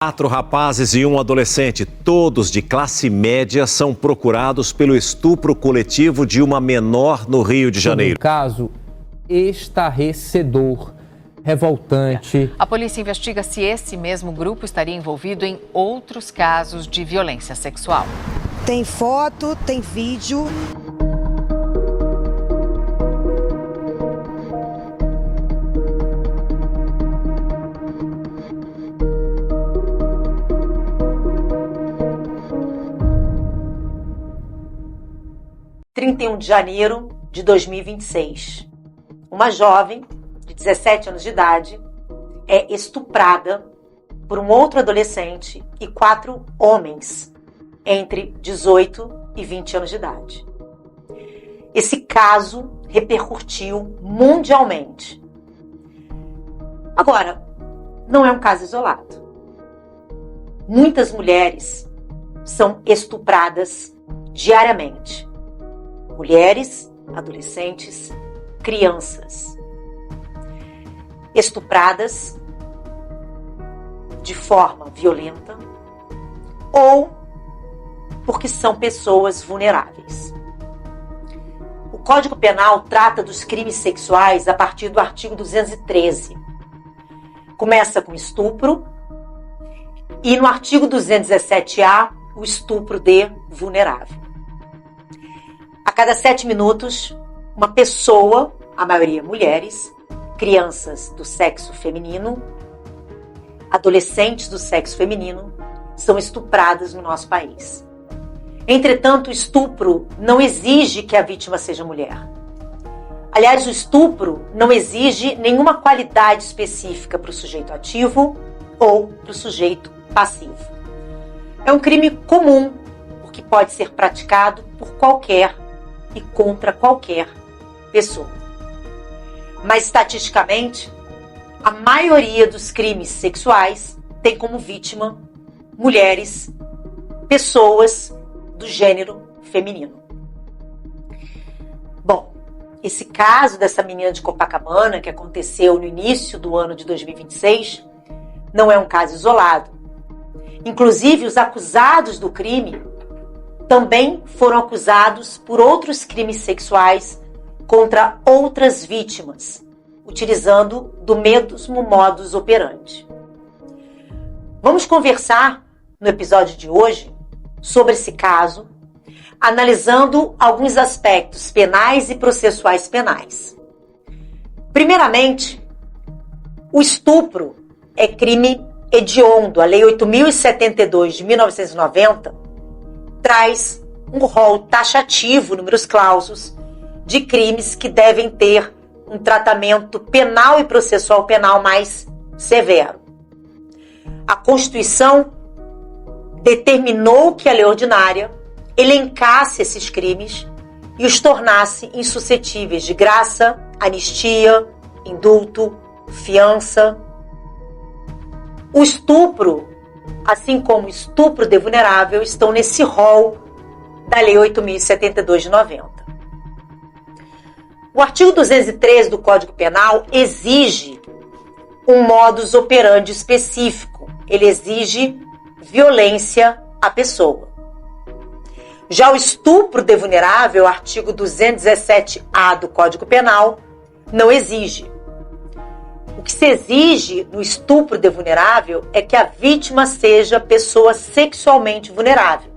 4 rapazes e um adolescente, todos de classe média, são procurados pelo estupro coletivo de uma menor no Rio de Janeiro. Um caso estarrecedor, revoltante. A polícia investiga se esse mesmo grupo estaria envolvido em outros casos de violência sexual. Tem foto, tem vídeo. De janeiro de 2026. Uma jovem de 17 anos de idade é estuprada por um outro adolescente e 4 homens entre 18 e 20 anos de idade. Esse caso repercutiu mundialmente. Agora, não é um caso isolado. Muitas mulheres são estupradas diariamente. Mulheres, adolescentes, crianças. Estupradas de forma violenta ou porque são pessoas vulneráveis. O Código Penal trata dos crimes sexuais a partir do artigo 213. Começa com estupro e no artigo 217-A, o estupro de vulnerável. A cada 7 minutos, uma pessoa, a maioria mulheres, crianças do sexo feminino, adolescentes do sexo feminino, são estupradas no nosso país. Entretanto, o estupro não exige que a vítima seja mulher. Aliás, o estupro não exige nenhuma qualidade específica para o sujeito ativo ou para o sujeito passivo. É um crime comum, porque pode ser praticado por qualquer e contra qualquer pessoa. Mas, estatisticamente, a maioria dos crimes sexuais tem como vítima mulheres, pessoas do gênero feminino. Bom, esse caso dessa menina de Copacabana, que aconteceu no início do ano de 2026, não é um caso isolado. Inclusive, os acusados do crime também foram acusados por outros crimes sexuais contra outras vítimas, utilizando do mesmo modus operandi. Vamos conversar no episódio de hoje sobre esse caso, analisando alguns aspectos penais e processuais penais. Primeiramente, o estupro é crime hediondo. A Lei 8.072 de 1990 traz um rol taxativo, números clausos, de crimes que devem ter um tratamento penal e processual penal mais severo. A Constituição determinou que a lei ordinária elencasse esses crimes e os tornasse insuscetíveis de graça, anistia, indulto, fiança. O estupro, assim como o estupro de vulnerável, estão nesse rol da Lei 8.072 de 90. O artigo 213 do Código Penal exige um modus operandi específico. Ele exige violência à pessoa. Já o estupro de vulnerável, artigo 217-A do Código Penal, não exige. O que se exige no estupro de vulnerável é que a vítima seja pessoa sexualmente vulnerável.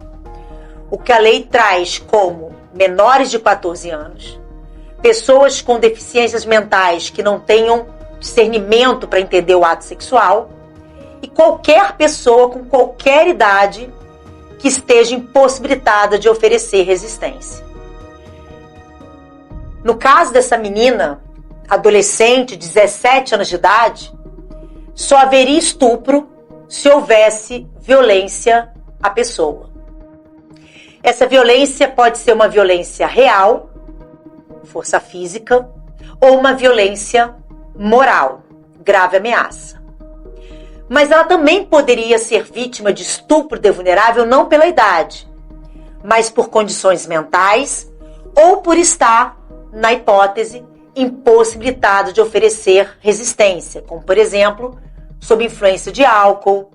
O que a lei traz como menores de 14 anos, pessoas com deficiências mentais que não tenham discernimento para entender o ato sexual e qualquer pessoa com qualquer idade que esteja impossibilitada de oferecer resistência. No caso dessa menina, adolescente, 17 anos de idade, só haveria estupro se houvesse violência à pessoa. Essa violência pode ser uma violência real, força física, ou uma violência moral, grave ameaça. Mas ela também poderia ser vítima de estupro de vulnerável não pela idade, mas por condições mentais ou por estar, na hipótese, impossibilitado de oferecer resistência, como, por exemplo, sob influência de álcool,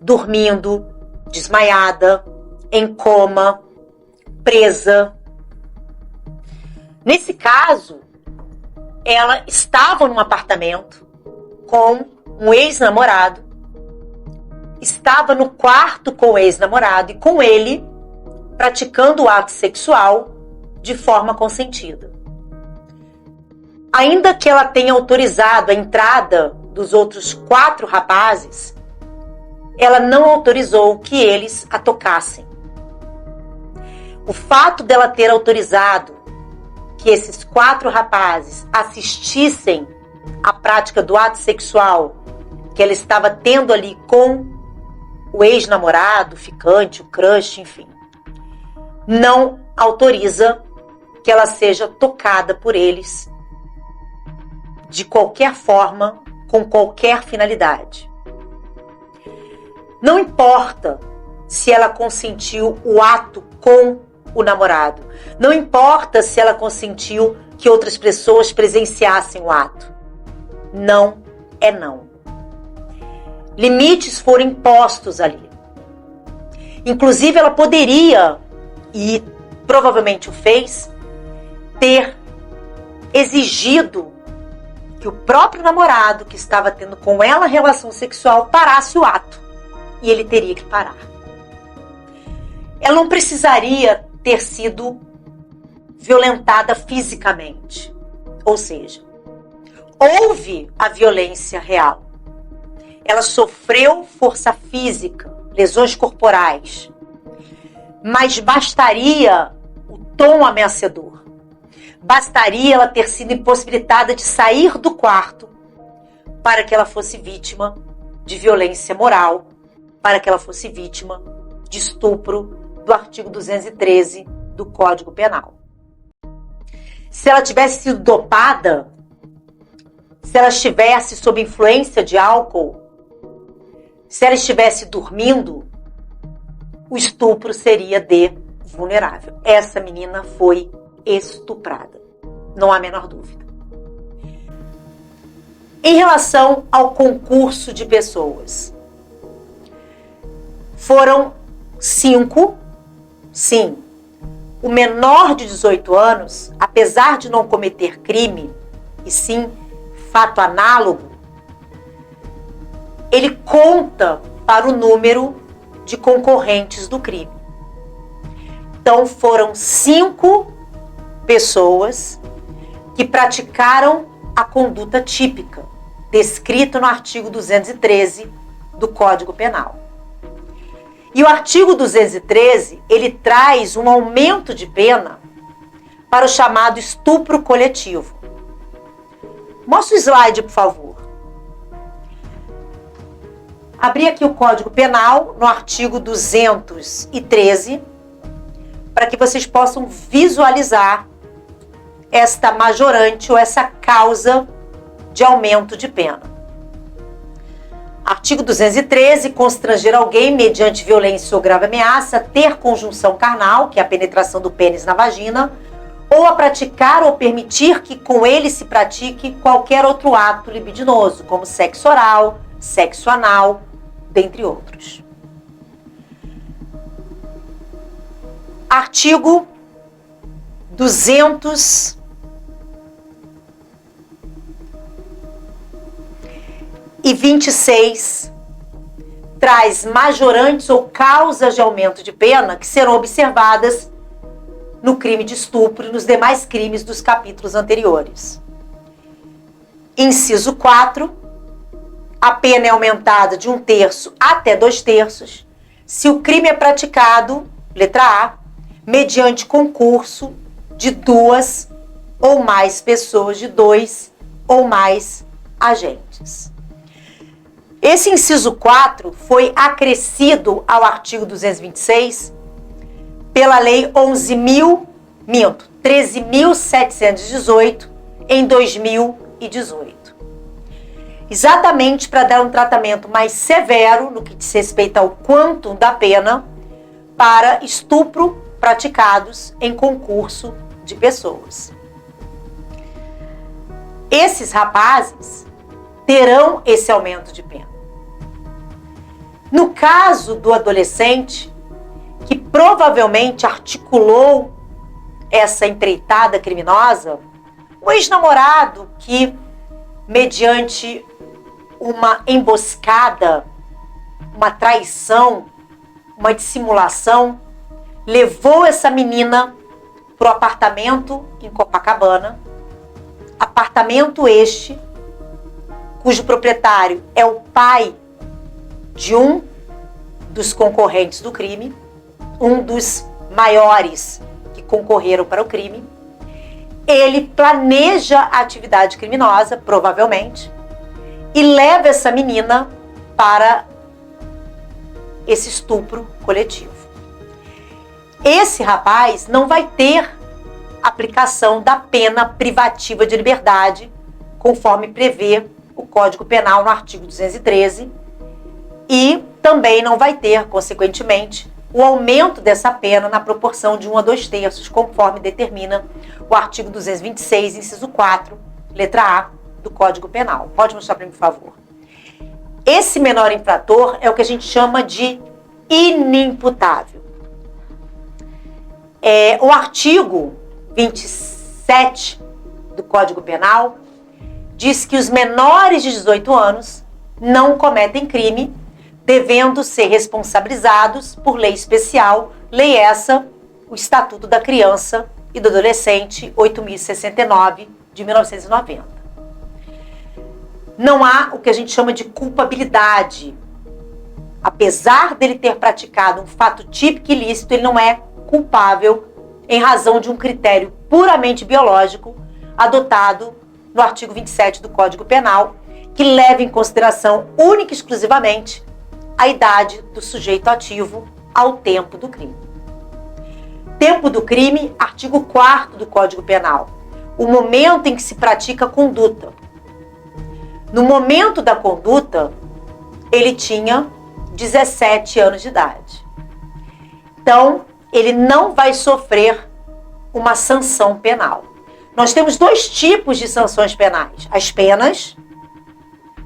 dormindo, desmaiada, em coma, presa. Nesse caso, ela estava num apartamento com um ex-namorado, estava no quarto com o ex-namorado e com ele praticando o ato sexual de forma consentida. Ainda que ela tenha autorizado a entrada dos outros 4 rapazes, ela não autorizou que eles a tocassem. O fato dela ter autorizado que esses 4 rapazes assistissem à prática do ato sexual que ela estava tendo ali com o ex-namorado, o ficante, o crush, enfim, não autoriza que ela seja tocada por eles de qualquer forma, com qualquer finalidade. Não importa se ela consentiu o ato com o namorado. Não importa se ela consentiu que outras pessoas presenciassem o ato. Não é não. Limites foram impostos ali. Inclusive, ela poderia, e provavelmente o fez, ter exigido que o próprio namorado que estava tendo com ela relação sexual parasse o ato. E ele teria que parar. Ela não precisaria ter sido violentada fisicamente. Ou seja, houve a violência real. Ela sofreu força física, lesões corporais. Mas bastaria o tom ameaçador. Bastaria ela ter sido impossibilitada de sair do quarto para que ela fosse vítima de violência moral, para que ela fosse vítima de estupro do artigo 213 do Código Penal. Se ela tivesse sido dopada, se ela estivesse sob influência de álcool, se ela estivesse dormindo, o estupro seria de vulnerável. Essa menina foi estuprada, não há a menor dúvida. Em relação ao concurso de pessoas, foram 5, sim. O menor de 18 anos, apesar de não cometer crime, e sim fato análogo, ele conta para o número de concorrentes do crime. Então foram 5 pessoas que praticaram a conduta típica, descrita no artigo 213 do Código Penal. E o artigo 213, ele traz um aumento de pena para o chamado estupro coletivo. Mostra o slide, por favor. Abri aqui o Código Penal, no artigo 213, para que vocês possam visualizar esta majorante ou essa causa de aumento de pena. Artigo 213, constranger alguém mediante violência ou grave ameaça, ter conjunção carnal, que é a penetração do pênis na vagina, ou a praticar ou permitir que com ele se pratique qualquer outro ato libidinoso, como sexo oral, sexo anal, dentre outros. Artigo 226 traz majorantes ou causas de aumento de pena que serão observadas no crime de estupro e nos demais crimes dos capítulos anteriores. Inciso 4, a pena é aumentada de 1/3 até 2/3 se o crime é praticado, letra A, mediante concurso de 2 ou mais pessoas, de 2 ou mais agentes. Esse inciso 4 foi acrescido ao artigo 226 pela Lei 13.718 em 2018. Exatamente para dar um tratamento mais severo no que diz respeito ao quantum da pena para estupro praticados em concurso de pessoas. Esses rapazes terão esse aumento de pena. No caso do adolescente, que provavelmente articulou essa empreitada criminosa, o ex-namorado que, mediante uma emboscada, uma traição, uma dissimulação, levou essa menina para o apartamento em Copacabana, apartamento este, cujo proprietário é o pai de um dos concorrentes do crime, um dos maiores que concorreram para o crime. Ele planeja a atividade criminosa, provavelmente, e leva essa menina para esse estupro coletivo. Esse rapaz não vai ter aplicação da pena privativa de liberdade, conforme prevê o Código Penal no artigo 213, e também não vai ter, consequentemente, o aumento dessa pena na proporção de 1 a 2/3, conforme determina o artigo 226, inciso 4, letra A, do Código Penal. Pode mostrar para mim, por favor. Esse menor infrator é o que a gente chama de inimputável. O artigo 27 do Código Penal diz que os menores de 18 anos não cometem crime, devendo ser responsabilizados por lei especial, lei essa, o Estatuto da Criança e do Adolescente, 8.069, de 1990. Não há o que a gente chama de culpabilidade. Apesar dele ter praticado um fato típico ilícito, ele não é culpável em razão de um critério puramente biológico adotado no artigo 27 do Código Penal, que leva em consideração única e exclusivamente a idade do sujeito ativo ao tempo do crime. Tempo do crime, artigo 4º do Código Penal. O momento em que se pratica a conduta. No momento da conduta, ele tinha 17 anos de idade. Então, ele não vai sofrer uma sanção penal. Nós temos dois tipos de sanções penais. As penas,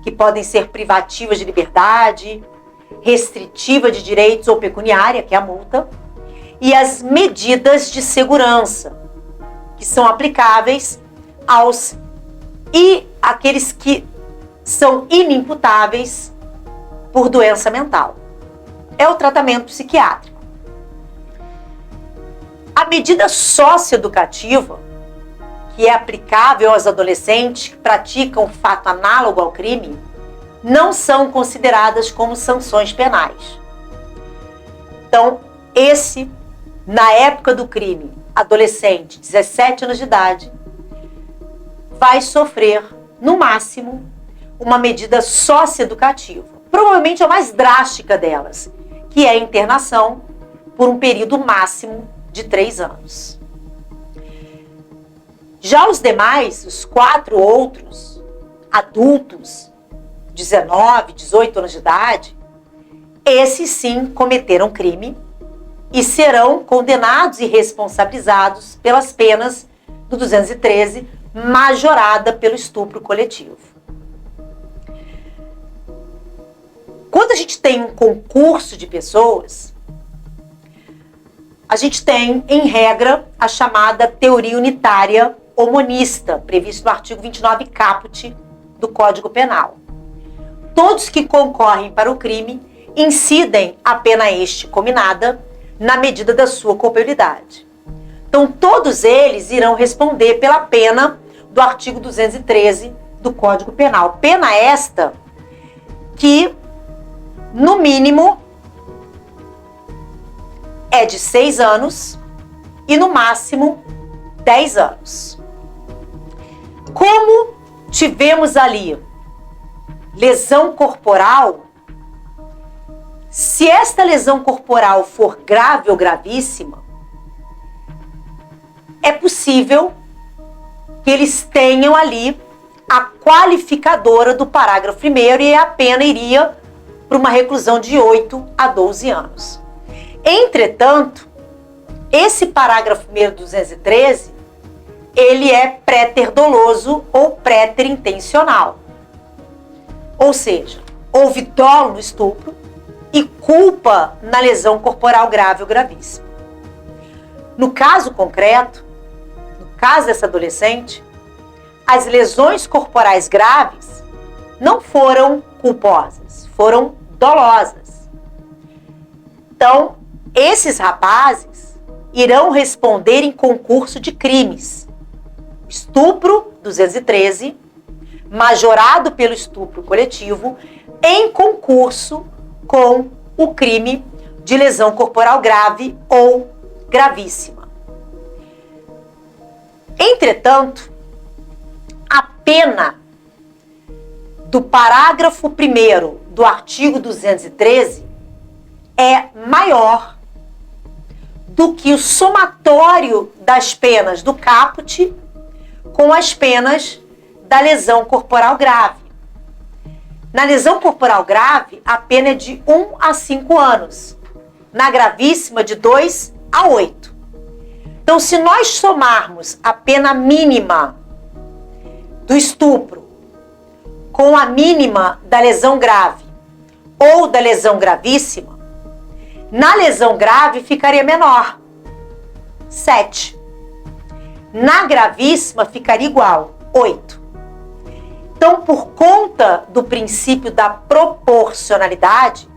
que podem ser privativas de liberdade, restritiva de direitos ou pecuniária, que é a multa, e as medidas de segurança, que são aplicáveis àqueles que são inimputáveis por doença mental. É o tratamento psiquiátrico. A medida socioeducativa, que é aplicável aos adolescentes que praticam fato análogo ao crime, não são consideradas como sanções penais. Então, na época do crime, adolescente, 17 anos de idade, vai sofrer, no máximo, uma medida socioeducativa. Provavelmente a mais drástica delas, que é a internação por um período máximo de 3 anos. Já os demais, os 4 outros adultos, 19, 18 anos de idade, esses sim cometeram crime e serão condenados e responsabilizados pelas penas do 213, majorada pelo estupro coletivo. Quando a gente tem um concurso de pessoas, a gente tem, em regra, a chamada teoria unitária ou monista, previsto no artigo 29 caput do Código Penal. Todos que concorrem para o crime incidem a pena cominada na medida da sua culpabilidade. Então, todos eles irão responder pela pena do artigo 213 do Código Penal. Pena esta que, no mínimo, é de 6 anos e, no máximo, 10 anos. Como tivemos ali lesão corporal, se esta lesão corporal for grave ou gravíssima, é possível que eles tenham ali a qualificadora do parágrafo 1º e a pena iria para uma reclusão de 8 a 12 anos. Entretanto, esse parágrafo 1º do 213, ele é préter doloso ou préter intencional. Ou seja, houve dolo no estupro e culpa na lesão corporal grave ou gravíssima. No caso concreto, no caso dessa adolescente, as lesões corporais graves não foram culposas, foram dolosas. Então, esses rapazes irão responder em concurso de crimes. Estupro 213, majorado pelo estupro coletivo, em concurso com o crime de lesão corporal grave ou gravíssima. Entretanto, a pena do parágrafo 1º do artigo 213 é maior do que o somatório das penas do caput com as penas da lesão corporal grave. Na lesão corporal grave, a pena é de 1 a 5 anos. Na gravíssima, de 2 a 8. Então, se nós somarmos a pena mínima do estupro com a mínima da lesão grave ou da lesão gravíssima, na lesão grave ficaria menor, 7. Na gravíssima ficaria igual, 8. Então, por conta do princípio da proporcionalidade,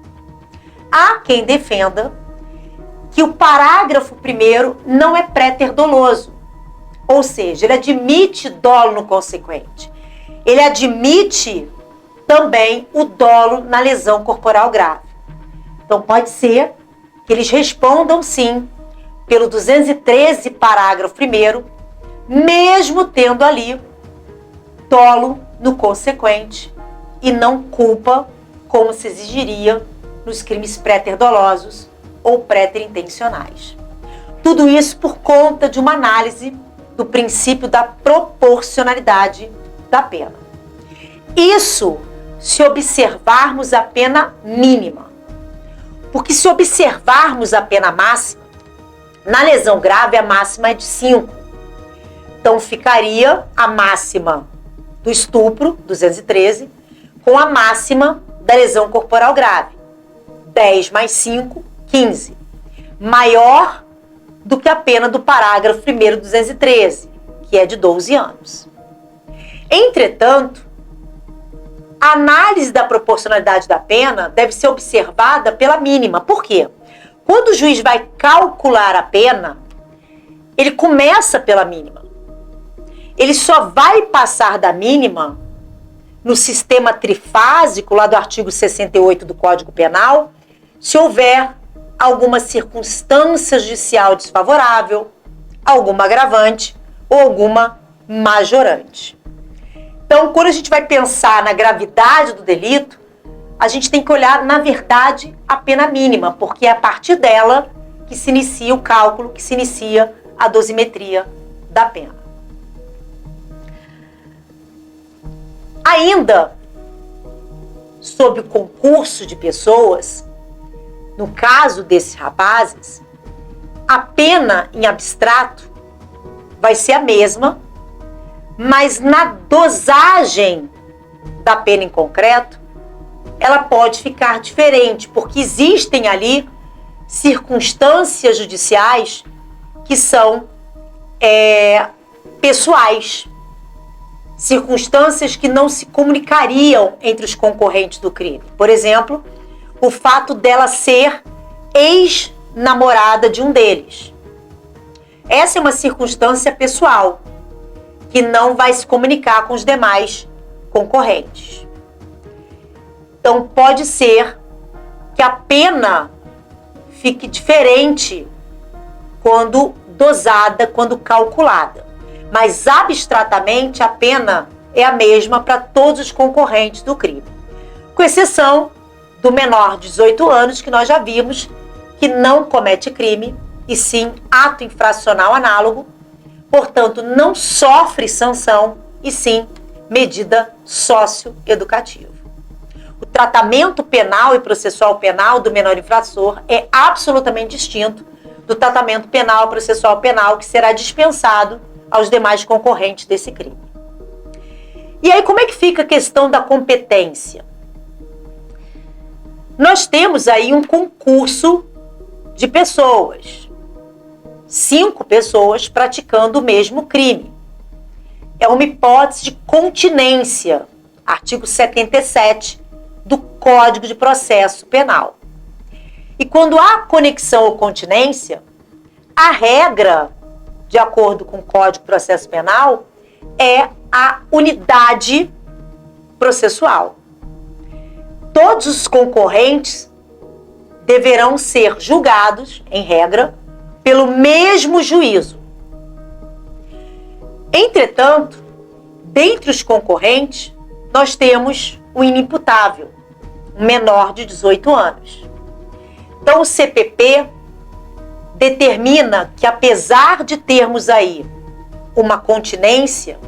há quem defenda que o parágrafo 1º não é pré-terdoloso, ou seja, ele admite dolo no consequente. Ele admite também o dolo na lesão corporal grave. Então, pode ser que eles respondam sim pelo 213, parágrafo 1º, mesmo tendo ali dolo no consequente e não culpa, como se exigiria nos crimes pré-terdolosos ou pré-interintencionais. Tudo isso por conta de uma análise do princípio da proporcionalidade da pena. Isso se observarmos a pena mínima. Porque se observarmos a pena máxima, na lesão grave a máxima é de 5. Então ficaria a máxima do estupro, 213, com a máxima da lesão corporal grave. 10 mais 5, 15. Maior do que a pena do parágrafo 1º, 213, que é de 12 anos. Entretanto, a análise da proporcionalidade da pena deve ser observada pela mínima. Por quê? Quando o juiz vai calcular a pena, ele começa pela mínima. Ele só vai passar da mínima no sistema trifásico, lá do artigo 68 do Código Penal, se houver alguma circunstância judicial desfavorável, alguma agravante ou alguma majorante. Então, quando a gente vai pensar na gravidade do delito, a gente tem que olhar, na verdade, a pena mínima, porque é a partir dela que se inicia o cálculo, que se inicia a dosimetria da pena. Ainda sob o concurso de pessoas, no caso desses rapazes, a pena em abstrato vai ser a mesma, mas na dosagem da pena em concreto, ela pode ficar diferente, porque existem ali circunstâncias judiciais que são pessoais. Circunstâncias que não se comunicariam entre os concorrentes do crime. Por exemplo, o fato dela ser ex-namorada de um deles. Essa é uma circunstância pessoal, que não vai se comunicar com os demais concorrentes. Então, pode ser que a pena fique diferente quando dosada, quando calculada. Mas, abstratamente, a pena é a mesma para todos os concorrentes do crime. Com exceção do menor de 18 anos, que nós já vimos que não comete crime, e sim ato infracional análogo, portanto, não sofre sanção, e sim medida socioeducativa. O tratamento penal e processual penal do menor infrator é absolutamente distinto do tratamento penal e processual penal que será dispensado aos demais concorrentes desse crime. E aí, como é que fica a questão da competência? nós temos aí um concurso de pessoas. 5 pessoas praticando o mesmo crime. É uma hipótese de continência, artigo 77 do Código de Processo Penal. E quando há conexão ou continência, a regra, de acordo com o Código de Processo Penal, é a unidade processual. Todos os concorrentes deverão ser julgados, em regra, pelo mesmo juízo. Entretanto, dentre os concorrentes, nós temos o inimputável, um menor de 18 anos. Então, o CPP determina que, apesar de termos aí uma continência,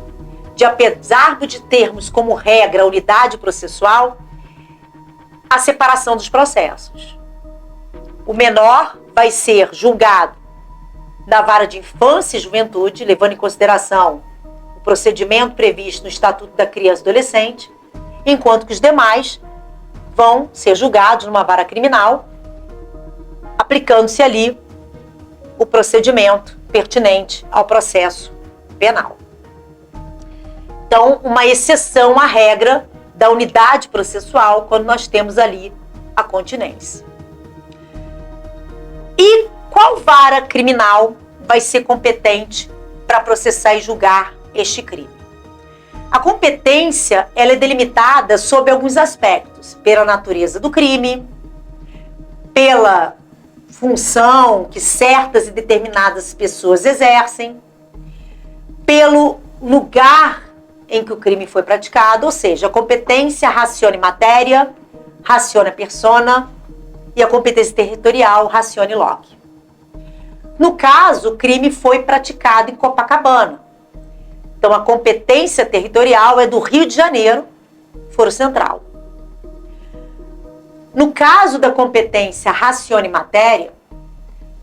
apesar de termos como regra a unidade processual, a separação dos processos. O menor vai ser julgado na vara de infância e juventude, levando em consideração o procedimento previsto no Estatuto da Criança e Adolescente, enquanto que os demais vão ser julgados numa vara criminal, aplicando-se ali o procedimento pertinente ao processo penal. Então, uma exceção à regra da unidade processual quando nós temos ali a continência. E qual vara criminal vai ser competente para processar e julgar este crime? A competência ela é delimitada sob alguns aspectos, pela natureza do crime, pela função que certas e determinadas pessoas exercem, pelo lugar em que o crime foi praticado, ou seja, a competência ratione matéria, ratione persona, e a competência territorial ratione loci. No caso, o crime foi praticado em Copacabana. Então, a competência territorial é do Rio de Janeiro, Foro Central. No caso da competência ratione matéria,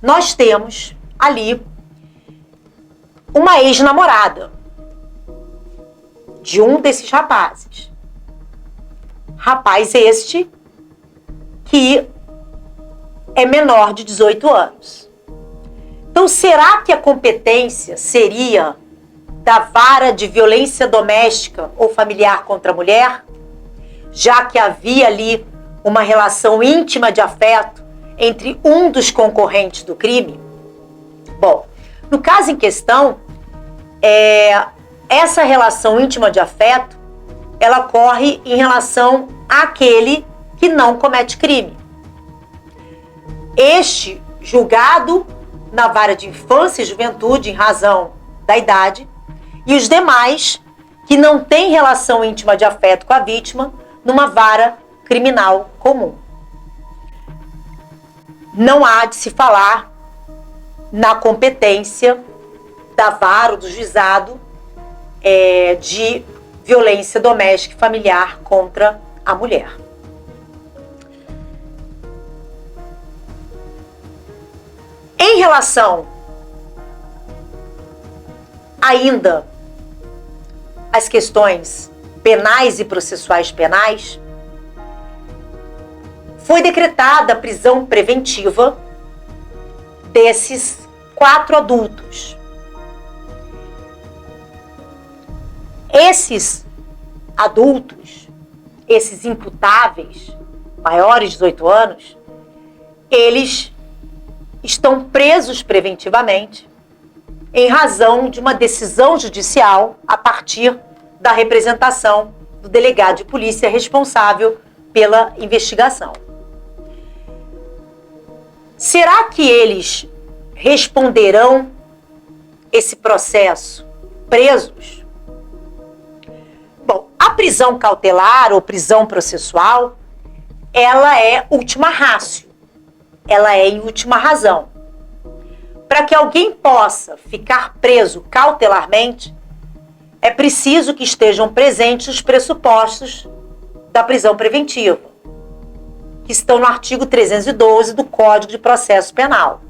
nós temos ali uma ex-namorada de um desses rapazes. Rapaz este que é menor de 18 anos. Então, será que a competência seria da vara de violência doméstica ou familiar contra a mulher, já que havia ali uma relação íntima de afeto entre um dos concorrentes do crime? Bom, no caso em questão, essa relação íntima de afeto, ela ocorre em relação àquele que não comete crime. Este julgado na vara de infância e juventude em razão da idade, e os demais que não têm relação íntima de afeto com a vítima numa vara criminal comum. Não há de se falar na competência da vara ou do juizado de violência doméstica e familiar contra a mulher. Em relação ainda às questões penais e processuais penais, foi decretada a prisão preventiva desses 4 adultos. Esses adultos, esses imputáveis, maiores de 18 anos, eles estão presos preventivamente em razão de uma decisão judicial a partir da representação do delegado de polícia responsável pela investigação. Será que eles responderão esse processo presos? Bom, a prisão cautelar ou prisão processual, ela é última ratio, ela é em última razão. Para que alguém possa ficar preso cautelarmente, é preciso que estejam presentes os pressupostos da prisão preventiva, que estão no artigo 312 do Código de Processo Penal.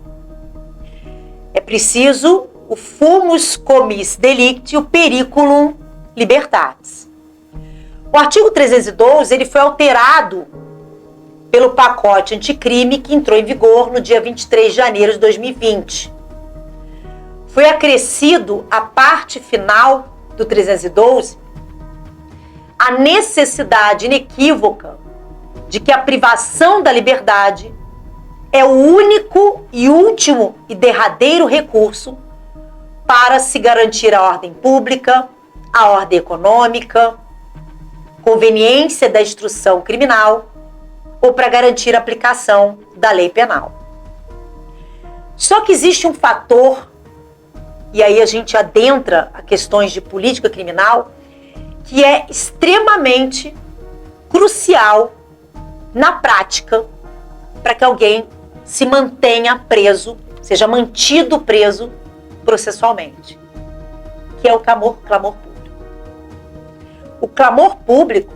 É preciso o fumus commis delicti e o periculum libertatis. O artigo 312 ele foi alterado pelo pacote anticrime que entrou em vigor no dia 23 de janeiro de 2020. Foi acrescido à parte final do 312 a necessidade inequívoca de que a privação da liberdade é o único e último e derradeiro recurso para se garantir a ordem pública, a ordem econômica, conveniência da instrução criminal ou para garantir a aplicação da lei penal. Só que existe um fator, e aí a gente adentra a questões de política criminal, que é extremamente crucial na prática para que alguém se mantenha preso, seja mantido preso processualmente, que é o clamor público. O clamor público,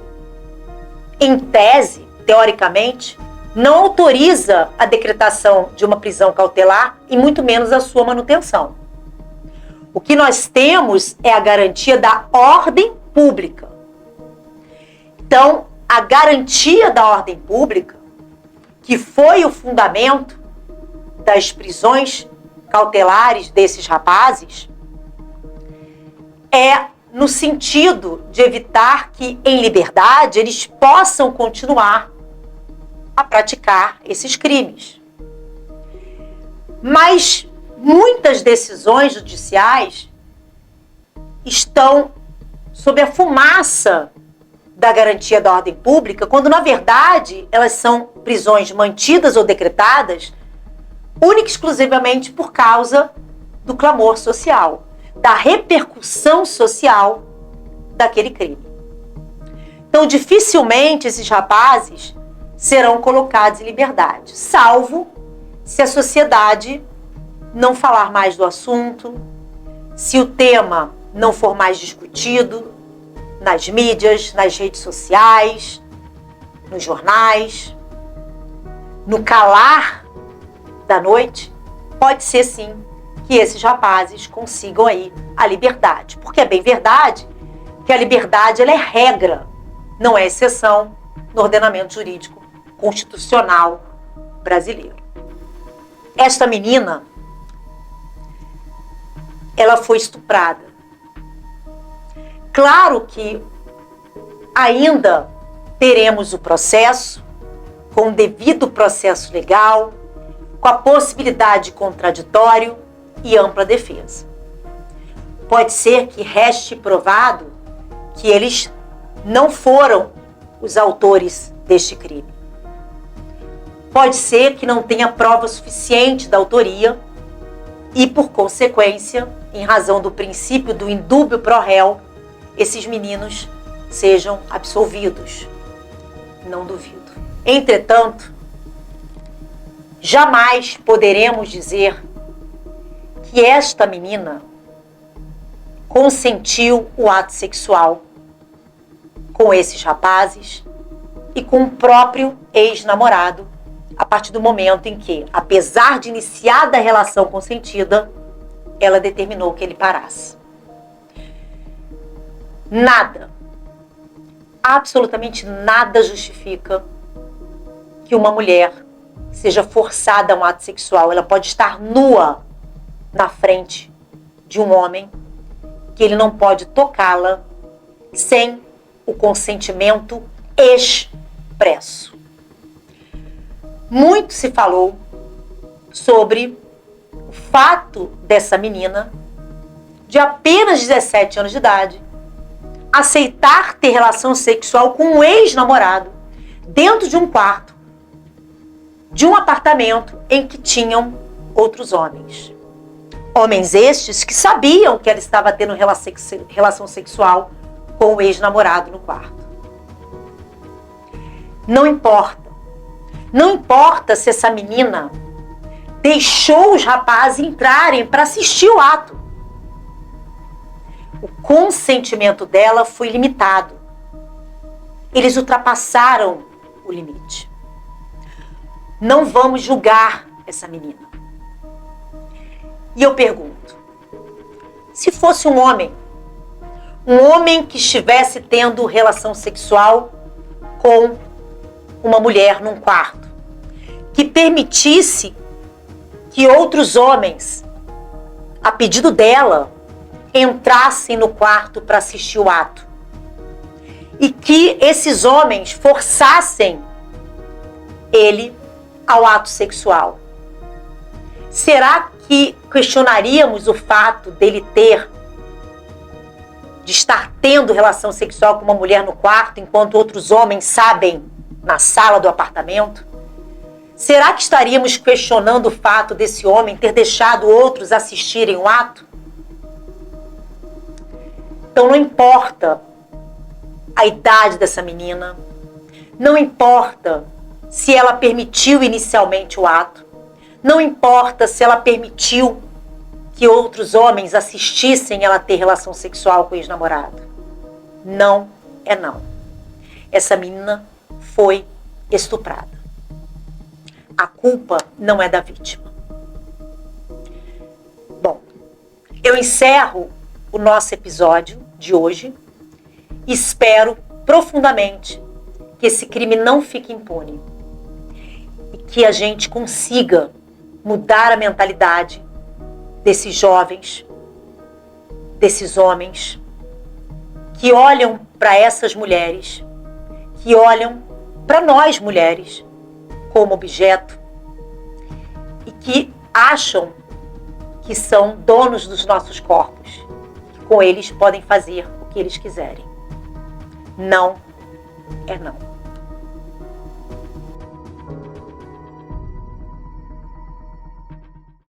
em tese, teoricamente, não autoriza a decretação de uma prisão cautelar e muito menos a sua manutenção. O que nós temos é a garantia da ordem pública. Então, a garantia da ordem pública, que foi o fundamento das prisões cautelares desses rapazes, é no sentido de evitar que, em liberdade, eles possam continuar a praticar esses crimes. Mas muitas decisões judiciais estão sob a fumaça da garantia da ordem pública, quando, na verdade, elas são prisões mantidas ou decretadas única e exclusivamente por causa do clamor social, da repercussão social daquele crime. Então, dificilmente esses rapazes serão colocados em liberdade, salvo se a sociedade não falar mais do assunto, se o tema não for mais discutido nas mídias, nas redes sociais, nos jornais, no calar da noite, pode ser sim que esses rapazes consigam aí a liberdade. Porque é bem verdade que a liberdade ela é regra, não é exceção no ordenamento jurídico constitucional brasileiro. Esta menina, ela foi estuprada. Claro que ainda teremos o processo, com o devido processo legal, com a possibilidade de contraditório e ampla defesa. Pode ser que reste provado que eles não foram os autores deste crime. Pode ser que não tenha prova suficiente da autoria e, por consequência, em razão do princípio do indúbio pro réu, esses meninos sejam absolvidos. Não duvido. Entretanto, jamais poderemos dizer que esta menina consentiu o ato sexual com esses rapazes e com o próprio ex-namorado, a partir do momento em que, apesar de iniciada a relação consentida, ela determinou que ele parasse. Nada, absolutamente nada justifica que uma mulher seja forçada a um ato sexual. Ela pode estar nua na frente de um homem, que ele não pode tocá-la sem o consentimento expresso. Muito se falou sobre o fato dessa menina, de apenas 17 anos de idade, aceitar ter relação sexual com um ex-namorado dentro de um quarto, de um apartamento em que tinham outros homens. Homens estes que sabiam que ela estava tendo relação sexual com o ex-namorado no quarto. Não importa. Não importa se essa menina deixou os rapazes entrarem para assistir o ato. O consentimento dela foi limitado. Eles ultrapassaram o limite. Não vamos julgar essa menina. E eu pergunto, se fosse um homem que estivesse tendo relação sexual com uma mulher num quarto, que permitisse que outros homens, a pedido dela, entrassem no quarto para assistir o ato. E que esses homens forçassem ele ao ato sexual. Será que questionaríamos o fato dele de estar tendo relação sexual com uma mulher no quarto, enquanto outros homens sabem na sala do apartamento? Será que estaríamos questionando o fato desse homem ter deixado outros assistirem o ato? Então não importa a idade dessa menina, não importa se ela permitiu inicialmente o ato, não importa se ela permitiu que outros homens assistissem ela ter relação sexual com o ex-namorado. Não é não. Essa menina foi estuprada. A culpa não é da vítima. Bom, eu encerro o nosso episódio de hoje. Espero profundamente que esse crime não fique impune e que a gente consiga mudar a mentalidade desses jovens, desses homens que olham para essas mulheres, que olham para nós mulheres como objeto e que acham que são donos dos nossos corpos, que com eles podem fazer o que eles quiserem. Não é não.